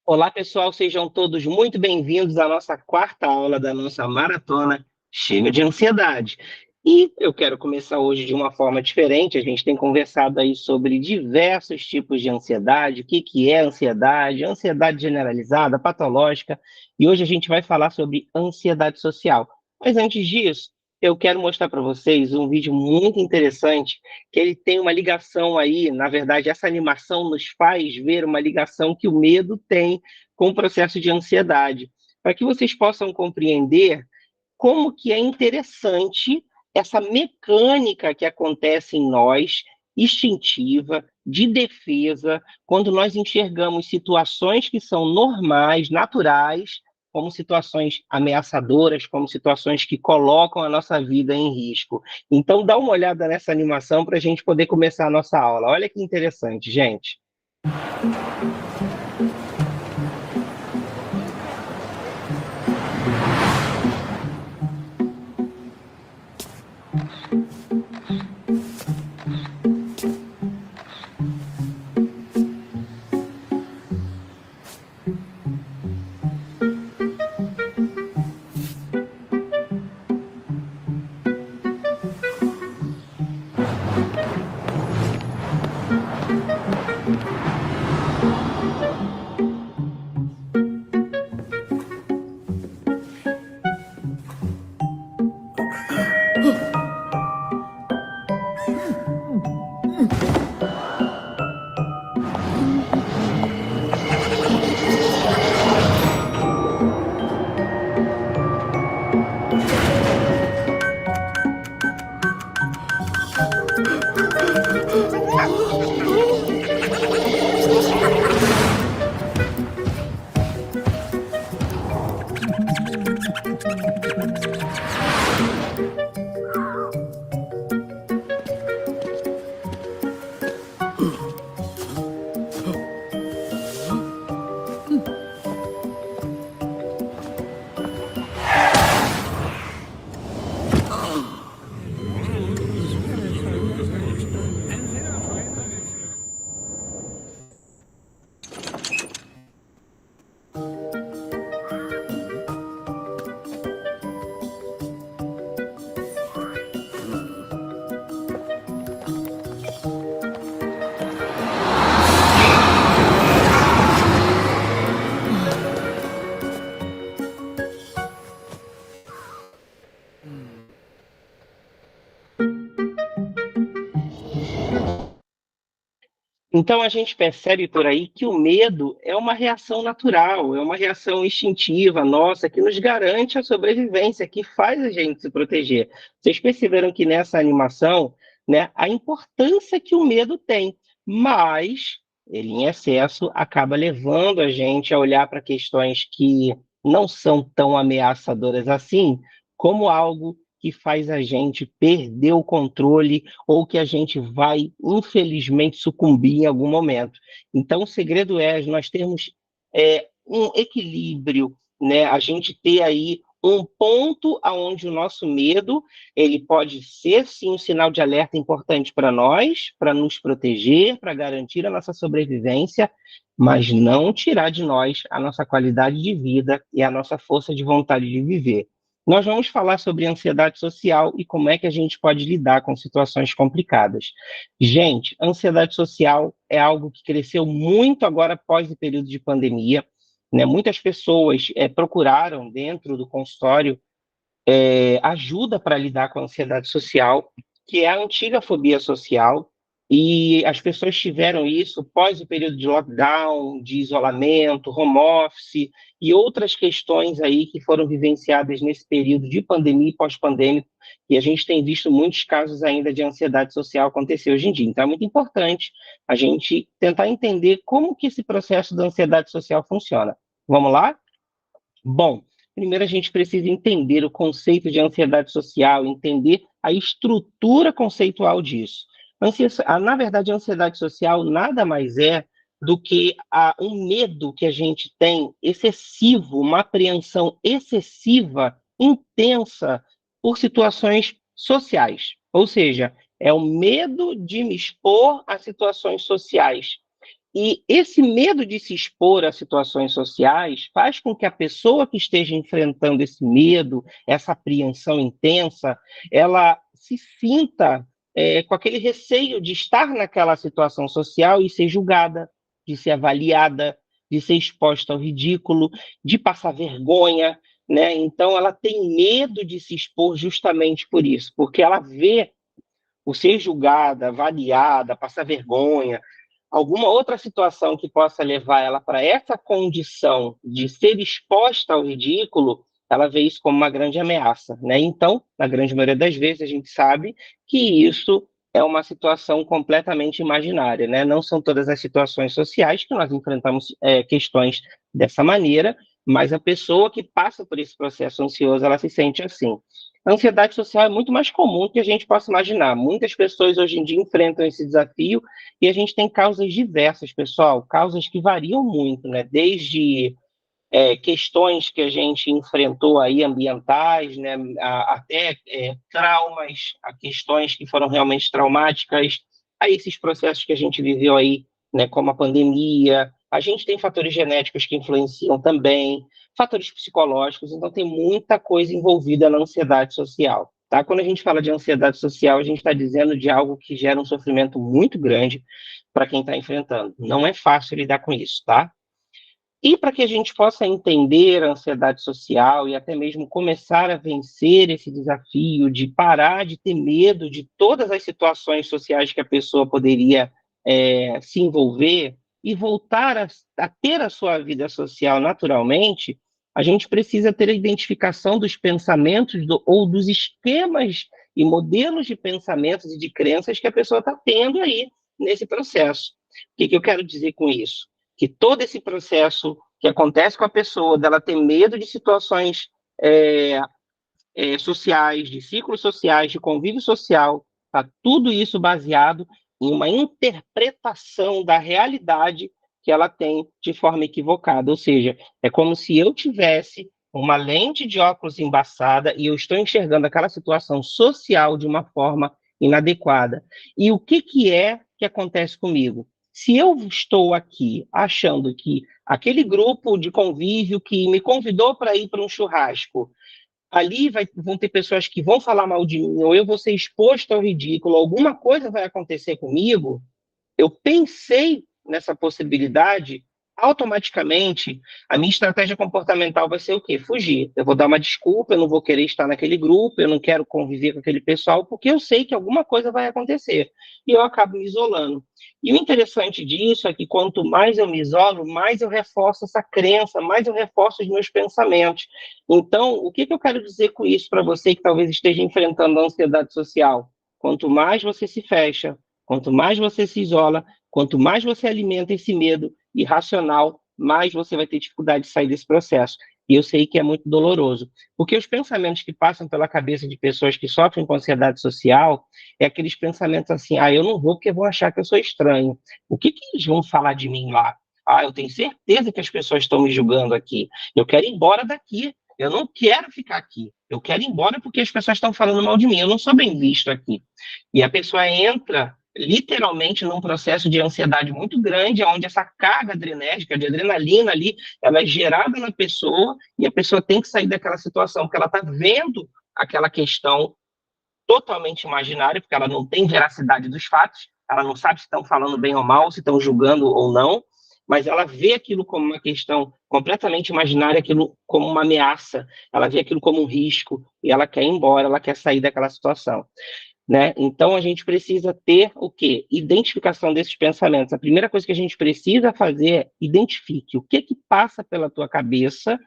Olá, pessoal, sejam todos muito bem-vindos à nossa quarta aula da nossa maratona Chega de Ansiedade. E eu quero começar hoje de uma forma diferente. A gente tem conversado aí sobre diversos tipos de ansiedade, o que que é ansiedade generalizada, patológica, e hoje a gente vai falar sobre ansiedade social. Mas antes disso, eu quero mostrar para vocês um vídeo muito interessante, que ele tem uma ligação aí, na verdade, essa animação nos faz ver uma ligação que o medo tem com o processo de ansiedade, para que vocês possam compreender como que é interessante essa mecânica que acontece em nós, instintiva, de defesa, quando nós enxergamos situações que são normais, naturais, como situações ameaçadoras, como situações que colocam a nossa vida em risco. Então, dá uma olhada nessa animação para a gente poder começar a nossa aula. Olha que interessante, gente. Então a gente percebe por aí que o medo é uma reação natural, é uma reação instintiva nossa que nos garante a sobrevivência, que faz a gente se proteger. Vocês perceberam que nessa animação, né, a importância que o medo tem, mas ele em excesso acaba levando a gente a olhar para questões que não são tão ameaçadoras assim, como algo que faz a gente perder o controle ou que a gente vai, infelizmente, sucumbir em algum momento. Então, o segredo é nós termos um equilíbrio, né? A gente ter aí um ponto aonde o nosso medo ele pode ser sim um sinal de alerta importante para nós, para nos proteger, para garantir a nossa sobrevivência, mas não tirar de nós a nossa qualidade de vida e a nossa força de vontade de viver. Nós vamos falar sobre ansiedade social e como é que a gente pode lidar com situações complicadas. Gente, ansiedade social é algo que cresceu muito agora após o período de pandemia, né? Muitas pessoas procuraram dentro do consultório ajuda para lidar com a ansiedade social, que é a antiga fobia social, e as pessoas tiveram isso pós o período de lockdown, de isolamento, home office e outras questões aí que foram vivenciadas nesse período de pandemia e pós-pandêmico, e a gente tem visto muitos casos ainda de ansiedade social acontecer hoje em dia. Então é muito importante a gente tentar entender como que esse processo da ansiedade social funciona. Vamos lá? Bom, primeiro a gente precisa entender o conceito de ansiedade social, entender a estrutura conceitual disso. Na verdade, a ansiedade social nada mais é do que um medo que a gente tem excessivo, uma apreensão excessiva, intensa por situações sociais. Ou seja, é o medo de me expor a situações sociais. E esse medo de se expor a situações sociais faz com que a pessoa que esteja enfrentando esse medo, essa apreensão intensa, ela se sinta com aquele receio de estar naquela situação social e ser julgada, de ser avaliada, de ser exposta ao ridículo, de passar vergonha, né? Então, ela tem medo de se expor justamente por isso, porque ela vê o ser julgada, avaliada, passar vergonha, alguma outra situação que possa levar ela para essa condição de ser exposta ao ridículo, ela vê isso como uma grande ameaça, né? Então, na grande maioria das vezes, a gente sabe que isso é uma situação completamente imaginária, né? Não são todas as situações sociais que nós enfrentamos questões dessa maneira, mas a pessoa que passa por esse processo ansioso, ela se sente assim. A ansiedade social é muito mais comum do que a gente possa imaginar. Muitas pessoas hoje em dia enfrentam esse desafio e a gente tem causas diversas, pessoal, causas que variam muito, né? Desde questões que a gente enfrentou aí ambientais, né? Até traumas, a questões que foram realmente traumáticas, a esses processos que a gente viveu aí, né? Como a pandemia. A gente tem fatores genéticos que influenciam também, fatores psicológicos, então tem muita coisa envolvida na ansiedade social. Tá? Quando a gente fala de ansiedade social, a gente está dizendo de algo que gera um sofrimento muito grande para quem está enfrentando. Não é fácil lidar com isso, tá? E para que a gente possa entender a ansiedade social e até mesmo começar a vencer esse desafio de parar de ter medo de todas as situações sociais que a pessoa poderia se envolver e voltar a ter a sua vida social naturalmente, a gente precisa ter a identificação dos pensamentos ou dos esquemas e modelos de pensamentos e de crenças que a pessoa está tendo aí nesse processo. O que eu quero dizer com isso? Que todo esse processo que acontece com a pessoa, dela ter medo de situações sociais, de ciclos sociais, de convívio social, tá tudo isso baseado em uma interpretação da realidade que ela tem de forma equivocada. Ou seja, é como se eu tivesse uma lente de óculos embaçada e eu estou enxergando aquela situação social de uma forma inadequada. E o que é que acontece comigo? Se eu estou aqui achando que aquele grupo de convívio que me convidou para ir para um churrasco, ali vão ter pessoas que vão falar mal de mim, ou eu vou ser exposto ao ridículo, alguma coisa vai acontecer comigo, eu pensei nessa possibilidade, automaticamente a minha estratégia comportamental vai ser o quê? Fugir. Eu vou dar uma desculpa, eu não vou querer estar naquele grupo, eu não quero conviver com aquele pessoal, porque eu sei que alguma coisa vai acontecer. E eu acabo me isolando. E o interessante disso é que quanto mais eu me isolo, mais eu reforço essa crença, mais eu reforço os meus pensamentos. Então, o que eu quero dizer com isso para você que talvez esteja enfrentando a ansiedade social? Quanto mais você se fecha, quanto mais você se isola, quanto mais você alimenta esse medo irracional, mais você vai ter dificuldade de sair desse processo. E eu sei que é muito doloroso, porque os pensamentos que passam pela cabeça de pessoas que sofrem com ansiedade social é aqueles pensamentos assim: ah, eu não vou porque vão achar que eu sou estranho. O que eles vão falar de mim lá? Ah, eu tenho certeza que as pessoas estão me julgando aqui. Eu quero ir embora daqui. Eu não quero ficar aqui. Eu quero ir embora porque as pessoas estão falando mal de mim. Eu não sou bem visto aqui. E a pessoa entra literalmente num processo de ansiedade muito grande, onde essa carga adrenérgica, de adrenalina ali, ela é gerada na pessoa e a pessoa tem que sair daquela situação, porque ela está vendo aquela questão totalmente imaginária, porque ela não tem veracidade dos fatos, ela não sabe se estão falando bem ou mal, se estão julgando ou não, mas ela vê aquilo como uma questão completamente imaginária, aquilo como uma ameaça, ela vê aquilo como um risco e ela quer ir embora, ela quer sair daquela situação. Né? Então, a gente precisa ter o quê? Identificação desses pensamentos. A primeira coisa que a gente precisa fazer é identifique o que passa pela tua cabeça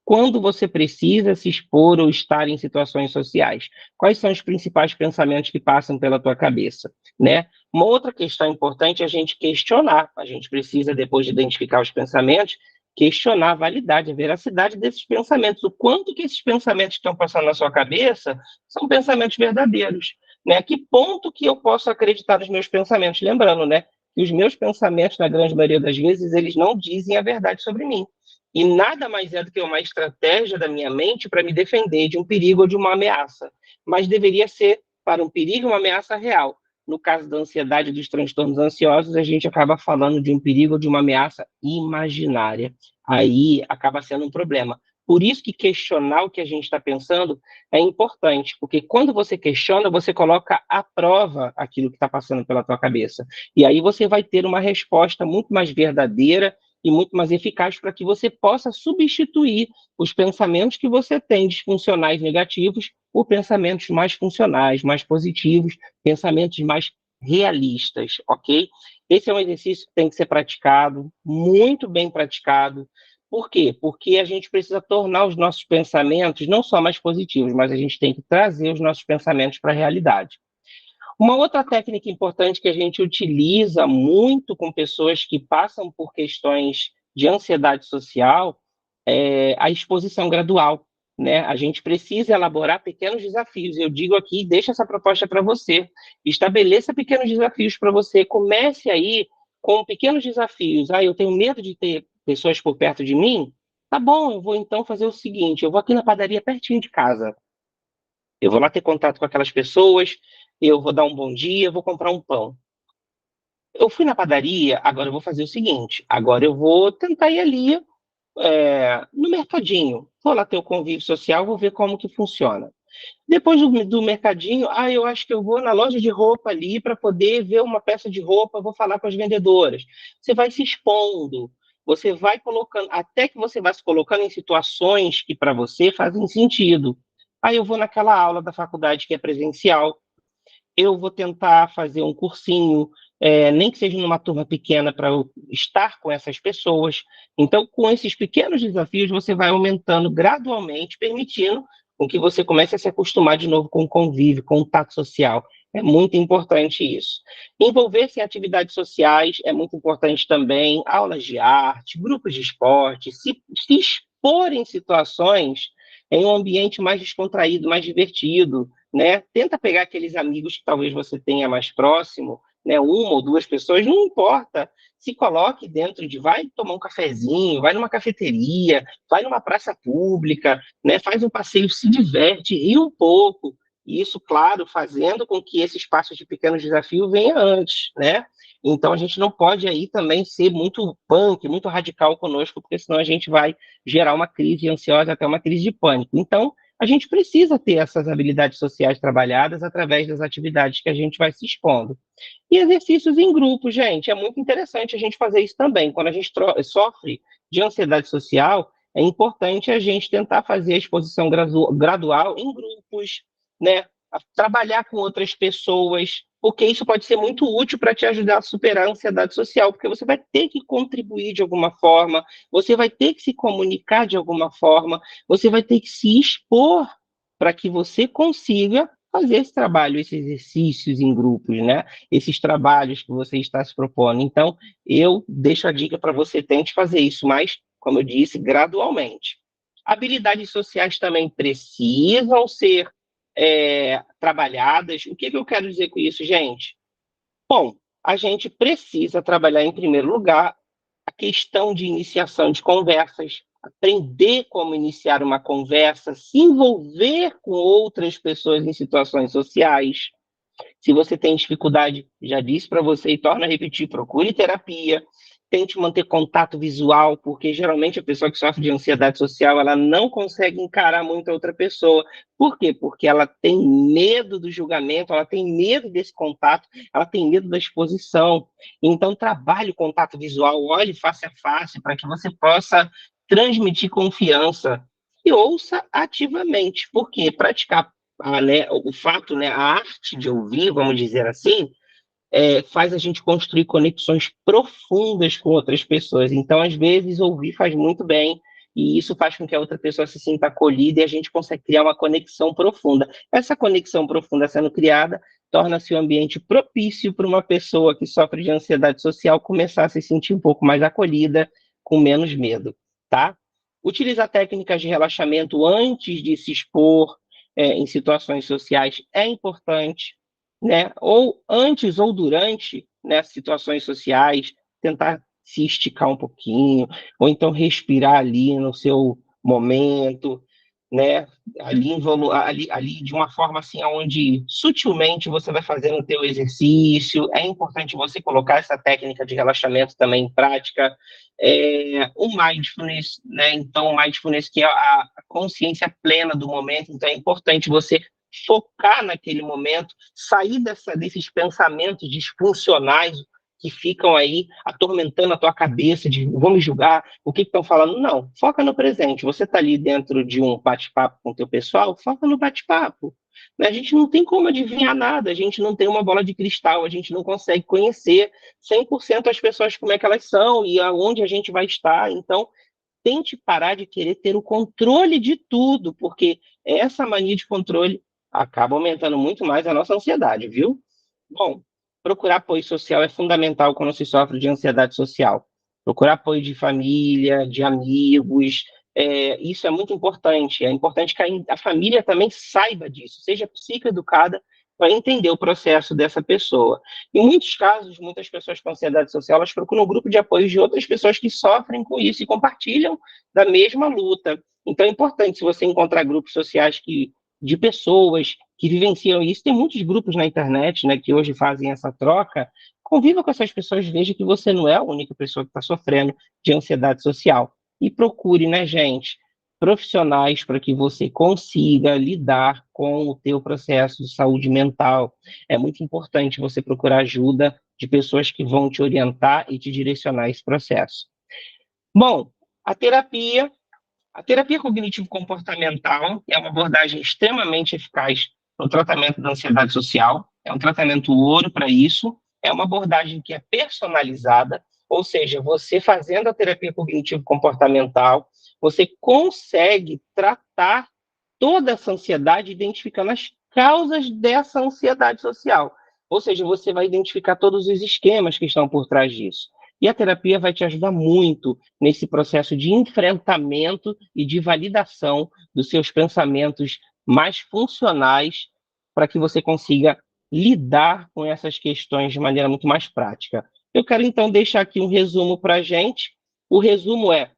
quando você precisa se expor ou estar em situações sociais. Quais são os principais pensamentos que passam pela tua cabeça, né? Uma outra questão importante é a gente questionar. A gente precisa, depois de identificar os pensamentos, questionar a validade, a veracidade desses pensamentos, o quanto que esses pensamentos que estão passando na sua cabeça são pensamentos verdadeiros, né? Que ponto que eu posso acreditar nos meus pensamentos? Lembrando, né, que os meus pensamentos, na grande maioria das vezes, eles não dizem a verdade sobre mim. E nada mais é do que uma estratégia da minha mente para me defender de um perigo ou de uma ameaça. Mas deveria ser para um perigo e uma ameaça real. no caso da ansiedade e dos transtornos ansiosos, a gente acaba falando de um perigo ou de uma ameaça imaginária. Aí acaba sendo um problema. Por isso que questionar o que a gente está pensando é importante, porque quando você questiona, você coloca à prova aquilo que está passando pela tua cabeça. E aí você vai ter uma resposta muito mais verdadeira e muito mais eficaz para que você possa substituir os pensamentos que você tem disfuncionais negativos por pensamentos mais funcionais, mais positivos, pensamentos mais realistas, ok? Esse é um exercício que tem que ser praticado, muito bem praticado. Por quê? Porque a gente precisa tornar os nossos pensamentos não só mais positivos, mas a gente tem que trazer os nossos pensamentos para a realidade. Uma outra técnica importante que a gente utiliza muito com pessoas que passam por questões de ansiedade social é a exposição gradual, né? A gente precisa elaborar pequenos desafios. Eu digo aqui, deixa essa proposta para você. Estabeleça pequenos desafios para você. Comece aí com pequenos desafios. Ah, eu tenho medo de ter pessoas por perto de mim? Tá bom, eu vou então fazer o seguinte: eu vou aqui na padaria pertinho de casa. Eu vou lá ter contato com aquelas pessoas, eu vou dar um bom dia, vou comprar um pão. Eu fui na padaria, agora eu vou fazer o seguinte: agora eu vou tentar ir ali no mercadinho. Vou lá ter o convívio social, vou ver como que funciona. Depois do mercadinho, eu acho que eu vou na loja de roupa ali para poder ver uma peça de roupa, vou falar com as vendedoras. Você vai se expondo, você vai colocando, até que você vai se colocando em situações que para você fazem sentido. Aí eu vou naquela aula da faculdade que é presencial, eu vou tentar fazer um cursinho, nem que seja numa turma pequena, para eu estar com essas pessoas. Então, com esses pequenos desafios, você vai aumentando gradualmente, permitindo com que você comece a se acostumar de novo com o convívio, com o tato social. É muito importante isso. Envolver-se em atividades sociais é muito importante também, aulas de arte, grupos de esporte, se expor em situações em um ambiente mais descontraído, mais divertido, né? Tenta pegar aqueles amigos que talvez você tenha mais próximo, né? Uma ou duas pessoas, não importa. Se coloque dentro de, vai tomar um cafezinho, vai numa cafeteria, vai numa praça pública, né? Faz um passeio, se diverte, ri um pouco. E isso, claro, fazendo com que esse espaço de pequenos desafios venha antes, né? Então a gente não pode aí também ser muito punk, muito radical conosco, porque senão a gente vai gerar uma crise ansiosa, até uma crise de pânico. Então, a gente precisa ter essas habilidades sociais trabalhadas através das atividades que a gente vai se expondo. E exercícios em grupo, gente, é muito interessante a gente fazer isso também. Quando a gente sofre de ansiedade social, é importante a gente tentar fazer a exposição gradual em grupos, né? Trabalhar com outras pessoas, porque isso pode ser muito útil para te ajudar a superar a ansiedade social, porque você vai ter que contribuir de alguma forma, você vai ter que se comunicar de alguma forma, você vai ter que se expor para que você consiga fazer esse trabalho, esses exercícios em grupos, né? Esses trabalhos que você está se propondo. Então, eu deixo a dica para você, tente fazer isso, mas, como eu disse, gradualmente. Habilidades sociais também precisam ser trabalhadas. O que eu quero dizer com isso, gente? Bom, a gente precisa trabalhar, em primeiro lugar, a questão de iniciação de conversas, aprender como iniciar uma conversa, se envolver com outras pessoas em situações sociais. Se você tem dificuldade, já disse para você e torna a repetir, procure terapia, tente manter contato visual, porque geralmente a pessoa que sofre de ansiedade social, ela não consegue encarar muito a outra pessoa. Por quê? Porque ela tem medo do julgamento, ela tem medo desse contato, ela tem medo da exposição. Então, trabalhe o contato visual, olhe face a face, para que você possa transmitir confiança e ouça ativamente, porque praticar o fato, né, a arte de ouvir, vamos dizer assim, faz a gente construir conexões profundas com outras pessoas. Então, às vezes, ouvir faz muito bem, e isso faz com que a outra pessoa se sinta acolhida e a gente consegue criar uma conexão profunda. Essa conexão profunda sendo criada torna-se um ambiente propício para uma pessoa que sofre de ansiedade social começar a se sentir um pouco mais acolhida, com menos medo, tá? Utilizar técnicas de relaxamento antes de se expor em situações sociais é importante, né? Ou antes ou durante, né, situações sociais, tentar se esticar um pouquinho, ou então respirar ali no seu momento. né? Ali de uma forma assim, onde sutilmente você vai fazendo o teu exercício. É importante você colocar essa técnica de relaxamento também em prática. O mindfulness, né? Então, o mindfulness que é a consciência plena do momento. Então, é importante você focar naquele momento, sair desses pensamentos disfuncionais que ficam aí atormentando a tua cabeça de vão me julgar, o que estão falando. Não, foca no presente. Você está ali dentro de um bate-papo com o teu pessoal, foca no bate-papo. Né? A gente não tem como adivinhar nada, a gente não tem uma bola de cristal, a gente não consegue conhecer 100% as pessoas como é que elas são e aonde a gente vai estar. Então, tente parar de querer ter o controle de tudo, porque essa mania de controle acaba aumentando muito mais a nossa ansiedade, viu? Bom, procurar apoio social é fundamental quando se sofre de ansiedade social. Procurar apoio de família, de amigos, isso é muito importante. É importante que a família também saiba disso, seja psicoeducada para entender o processo dessa pessoa. Em muitos casos, muitas pessoas com ansiedade social, elas procuram um grupo de apoio de outras pessoas que sofrem com isso e compartilham da mesma luta. Então, é importante, se você encontrar grupos sociais de pessoas que vivenciam isso, tem muitos grupos na internet, né, que hoje fazem essa troca. Conviva com essas pessoas, veja que você não é a única pessoa que está sofrendo de ansiedade social. E procure, né, gente, profissionais para que você consiga lidar com o teu processo de saúde mental. É muito importante você procurar ajuda de pessoas que vão te orientar e te direcionar esse processo. Bom, a terapia a terapia cognitivo-comportamental é uma abordagem extremamente eficaz no tratamento da ansiedade social, é um tratamento ouro para isso, é uma abordagem que é personalizada, ou seja, você fazendo a terapia cognitivo-comportamental, você consegue tratar toda essa ansiedade, identificando as causas dessa ansiedade social. Ou seja, você vai identificar todos os esquemas que estão por trás disso. E a terapia vai te ajudar muito nesse processo de enfrentamento e de validação dos seus pensamentos mais funcionais para que você consiga lidar com essas questões de maneira muito mais prática. Eu quero então deixar aqui um resumo para a gente. O resumo é: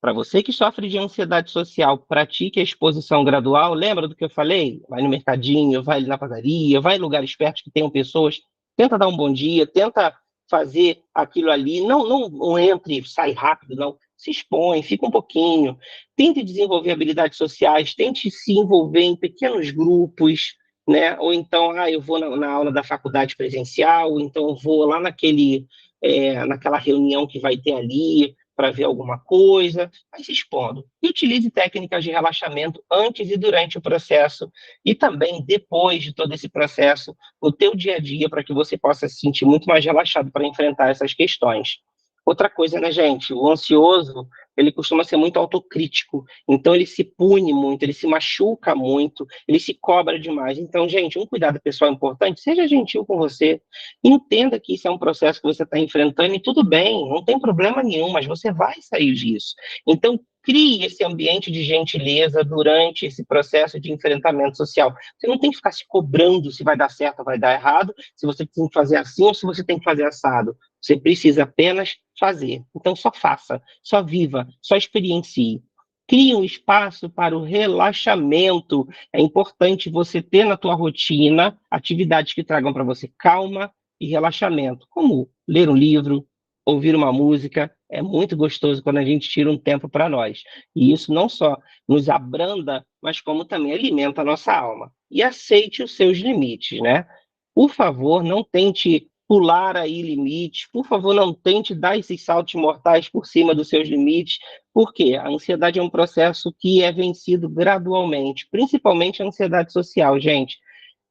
para você que sofre de ansiedade social, pratique a exposição gradual. Lembra do que eu falei? Vai no mercadinho, vai na padaria, vai em lugares perto que tenham pessoas. Tenta dar um bom dia, tenta fazer aquilo ali. Não entre, sai rápido, não. Se expõe, fica um pouquinho. Tente desenvolver habilidades sociais, tente se envolver em pequenos grupos, né? Ou então, eu vou na aula da faculdade presencial, ou então eu vou lá naquela reunião que vai ter ali para ver alguma coisa, vai se expondo. E utilize técnicas de relaxamento antes e durante o processo e também depois de todo esse processo, no teu dia a dia, para que você possa se sentir muito mais relaxado para enfrentar essas questões. Outra coisa, né, gente? O ansioso, ele costuma ser muito autocrítico, então ele se pune muito, ele se machuca muito, ele se cobra demais. Então, gente, um cuidado pessoal importante, seja gentil com você, entenda que isso é um processo que você está enfrentando e tudo bem, não tem problema nenhum, mas você vai sair disso. Então, crie esse ambiente de gentileza durante esse processo de enfrentamento social. Você não tem que ficar se cobrando se vai dar certo ou vai dar errado, se você tem que fazer assim ou se você tem que fazer assado. Você precisa apenas fazer. Então, só faça, só viva, só experiencie. Crie um espaço para o relaxamento. É importante você ter na tua rotina atividades que tragam para você calma e relaxamento, como ler um livro, ouvir uma música. É muito gostoso quando a gente tira um tempo para nós. E isso não só nos abranda, mas como também alimenta a nossa alma. E aceite os seus limites, né? Por favor, não tente pular aí limites. Por favor, não tente dar esses saltos mortais por cima dos seus limites, porque a ansiedade é um processo que é vencido gradualmente, principalmente a ansiedade social, gente.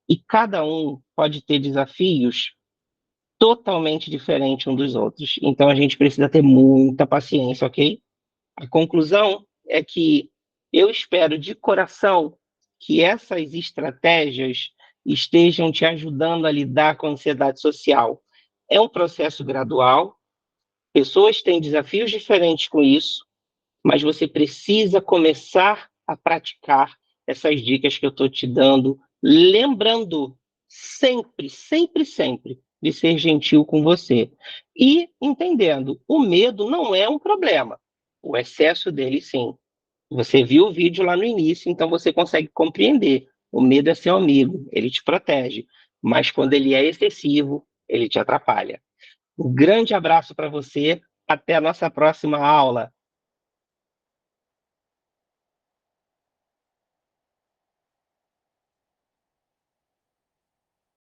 E cada um pode ter desafios totalmente diferentes um dos outros. Então a gente precisa ter muita paciência, ok? A conclusão é que eu espero de coração que essas estratégias estejam te ajudando a lidar com a ansiedade social. É um processo gradual, pessoas têm desafios diferentes com isso, mas você precisa começar a praticar essas dicas que eu estou te dando, lembrando sempre, sempre, sempre de ser gentil com você. E entendendo, o medo não é um problema, o excesso dele sim. Você viu o vídeo lá no início, então você consegue compreender. O medo é seu amigo, ele te protege, mas quando ele é excessivo, ele te atrapalha. Um grande abraço para você, até a nossa próxima aula.